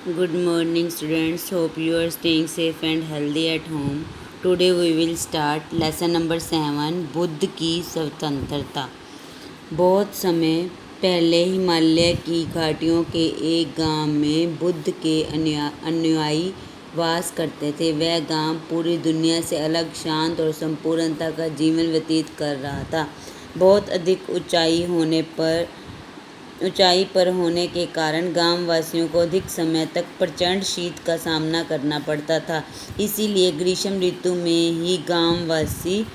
Good morning, students. Hope you are staying safe and healthy at home. Today we will start lesson number 7 Buddha की स्वतंत्रता। बहुत समय पहले हिमालय की घाटियों के एक गांव में बुद्ध के अनुयायी वास करते थे। वह गांव पूरी दुनिया से अलग, शांत और संपूर्णता का जीवन व्यतीत कर रहा था। बहुत अधिक ऊंचाई पर होने के कारण गांव वासियों को अधिक समय तक प्रचंड शीत का सामना करना पड़ता था। इसीलिए ग्रीष्म ऋतु में ही गांव वासी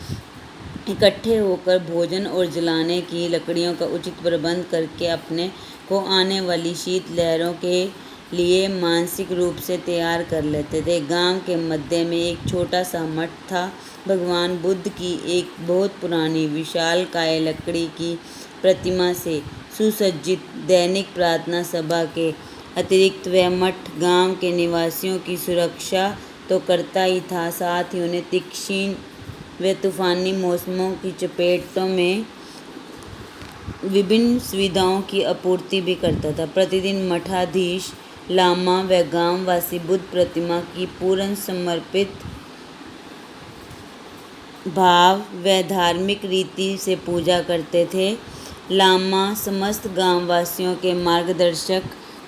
इकट्ठे होकर भोजन और जलाने की लकड़ियों का उचित प्रबंध करके अपने को आने वाली शीत लहरों के लिए मानसिक रूप से तैयार कर लेते थे। गांव के मध्य में एक छोटा सा मठ था। भगवान बुद्ध की एक बहुत पुरानी विशालकाय लकड़ी की प्रतिमा से सुसज्जित दैनिक प्रार्थना सभा के अतिरिक्त वह मठ गांव के निवासियों की सुरक्षा तो करता ही था, साथ ही उन्हें तीक्ष्ण व तूफानी मौसमों की चपेटों में विभिन्न सुविधाओं की आपूर्ति भी करता था। प्रतिदिन मठाधीश लामा व गांववासी बुद्ध प्रतिमा की पूर्ण समर्पित भाव व धार्मिक रीति से पूजा करते थे। लामा समस्त गांववासियों के मार्गदर्शक,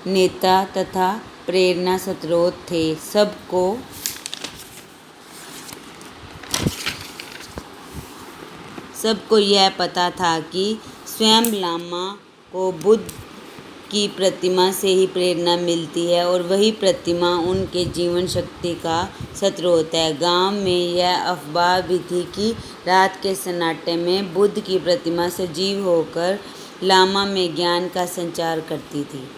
नेता तथा प्रेरणा स्रोत थे। सबको यह पता था कि स्वयं लामा को बुद्ध की प्रतिमा से ही प्रेरणा मिलती है और वही प्रतिमा उनके जीवन शक्ति का स्रोत है। गांव में यह अफवाह भी थी कि रात के सन्नाटे में बुद्ध की प्रतिमा सजीव होकर लामा में ज्ञान का संचार करती थी।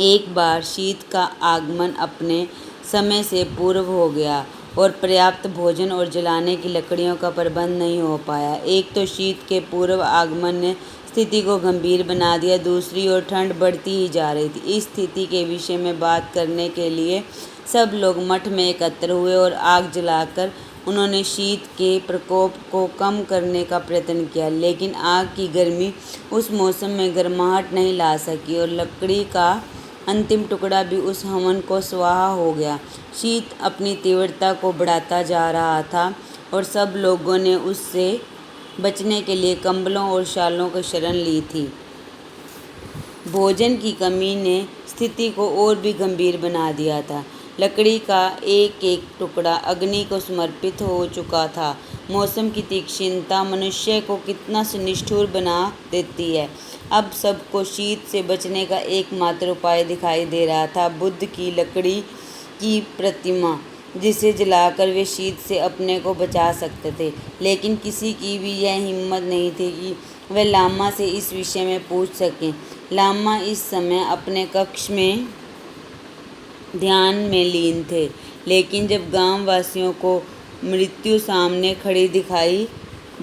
एक बार शीत का आगमन अपने समय से पूर्व हो गया और पर्याप्त भोजन और जलाने की लकड़ियों का प्रबंध नहीं हो पाया। एक तो शीत के पूर्व आगमन ने स्थिति को गंभीर बना दिया, दूसरी ओर ठंड बढ़ती ही जा रही थी। इस स्थिति के विषय में बात करने के लिए सब लोग मठ में एकत्र हुए और आग जलाकर उन्होंने शीत के प्रकोप को कम करने का प्रयत्न किया, लेकिन आग की गर्मी उस मौसम में गर्माहट नहीं ला सकी और लकड़ी का अंतिम टुकड़ा भी उस हवन को स्वाहा हो गया। शीत अपनी तीव्रता को बढ़ाता जा रहा था और सब लोगों ने उससे बचने के लिए कंबलों और शालों की शरण ली थी। भोजन की कमी ने स्थिति को और भी गंभीर बना दिया था। लकड़ी का एक एक टुकड़ा अग्नि को समर्पित हो चुका था। मौसम की तीक्ष्णता मनुष्य को कितना निष्ठुर बना देती है। अब सबको शीत से बचने का एकमात्र उपाय दिखाई दे रहा था, बुद्ध की लकड़ी की प्रतिमा, जिसे जलाकर वे शीत से अपने को बचा सकते थे। लेकिन किसी की भी यह हिम्मत नहीं थी कि वह लामा से इस विषय में पूछ सकें। लामा इस समय अपने कक्ष में ध्यान में लीन थे, लेकिन जब गांव वासियों को मृत्यु सामने खड़ी दिखाई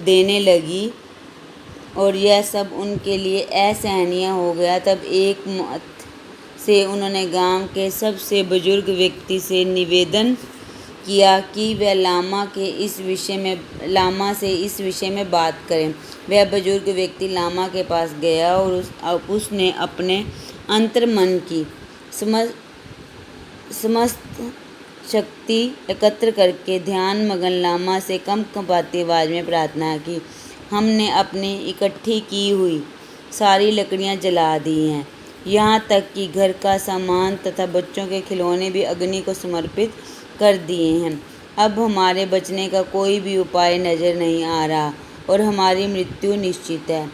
देने लगी और यह सब उनके लिए असहनीय हो गया, तब एक मत से उन्होंने गांव के सबसे बुजुर्ग व्यक्ति से निवेदन किया कि वह लामा से इस विषय में बात करें। वह बुजुर्ग व्यक्ति लामा के पास गया और उसने अपने अंतर्मन की समस्त शक्ति एकत्र करके ध्यान मगन लामा से कंपती आवाज में प्रार्थना की। हमने अपनी इकट्ठी की हुई सारी लकड़ियां जला दी हैं, यहाँ तक कि घर का सामान तथा बच्चों के खिलौने भी अग्नि को समर्पित कर दिए हैं। अब हमारे बचने का कोई भी उपाय नजर नहीं आ रहा और हमारी मृत्यु निश्चित है।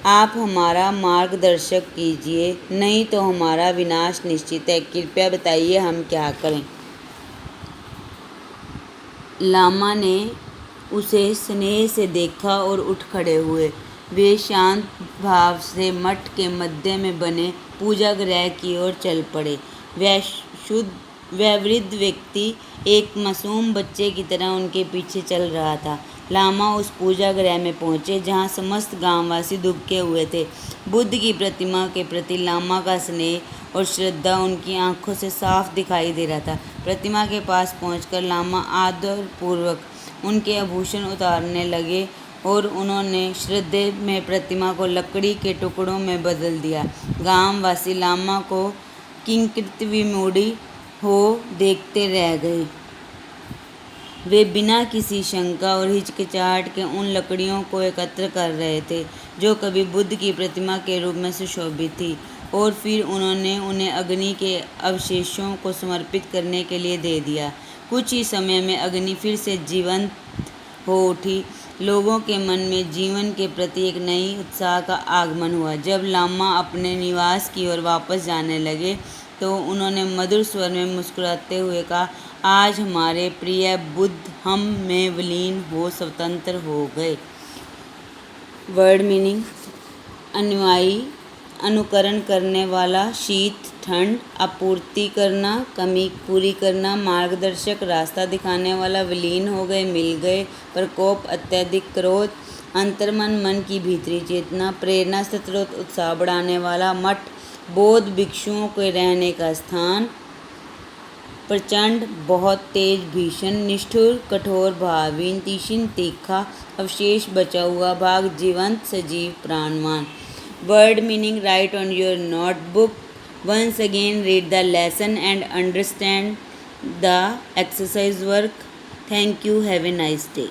आप हमारा मार्गदर्शन कीजिए, नहीं तो हमारा विनाश निश्चित है। कृपया बताइए हम क्या करें। लामा ने उसे स्नेह से देखा और उठ खड़े हुए। वे शांत भाव से मठ के मध्य में बने पूजा गृह की ओर चल पड़े। वह वृद्ध व्यक्ति एक मासूम बच्चे की तरह उनके पीछे चल रहा था। लामा उस पूजा गृह में पहुंचे जहां समस्त गांववासी दुबके हुए थे। बुद्ध की प्रतिमा के प्रति लामा का स्नेह और श्रद्धा उनकी आंखों से साफ दिखाई दे रहा था। प्रतिमा के पास पहुंचकर लामा आदरपूर्वक उनके आभूषण उतारने लगे और उन्होंने श्रद्धे में प्रतिमा को लकड़ी के टुकड़ों में बदल दिया। गांववासी लामा को किंकृत विमूढ़ हो देखते रह गए। वे बिना किसी शंका और हिचकिचाहट के उन लकड़ियों को एकत्र कर रहे थे जो कभी बुद्ध की प्रतिमा के रूप में सुशोभित थी, और फिर उन्होंने उन्हें अग्नि के अवशेषों को समर्पित करने के लिए दे दिया। कुछ ही समय में अग्नि फिर से जीवंत हो उठी। लोगों के मन में जीवन के प्रति एक नई उत्साह का आगमन हुआ। जब लामा अपने निवास की ओर वापस जाने लगे तो उन्होंने मधुर स्वर में मुस्कुराते हुए कहा, आज हमारे प्रिय बुद्ध हम में विलीन हो स्वतंत्र हो गए। वर्ड मीनिंग: अनुयायी, अनुकरण करने वाला, शीत ठंड, आपूर्ति करना, कमी पूरी करना, मार्गदर्शक, रास्ता दिखाने वाला, विलीन हो गए, मिल गए, प्रकोप, अत्यधिक क्रोध, अंतर्मन, मन की भीतरी चेतना, प्रेरणा, स्रोत, उत्साह बढ़ाने वाला, मठ, बौद्ध भिक्षुओं के रहने का स्थान, प्रचंड, बहुत तेज, भीषण, निष्ठुर, कठोर, भावहीन, तीक्ष्ण, तीखा, अवशेष, बचा हुआ भाग, जीवंत, सजीव, प्राणवान। Word meaning: write on your notebook. Once again, read the lesson and understand the exercise work. Thank you. Have a nice day.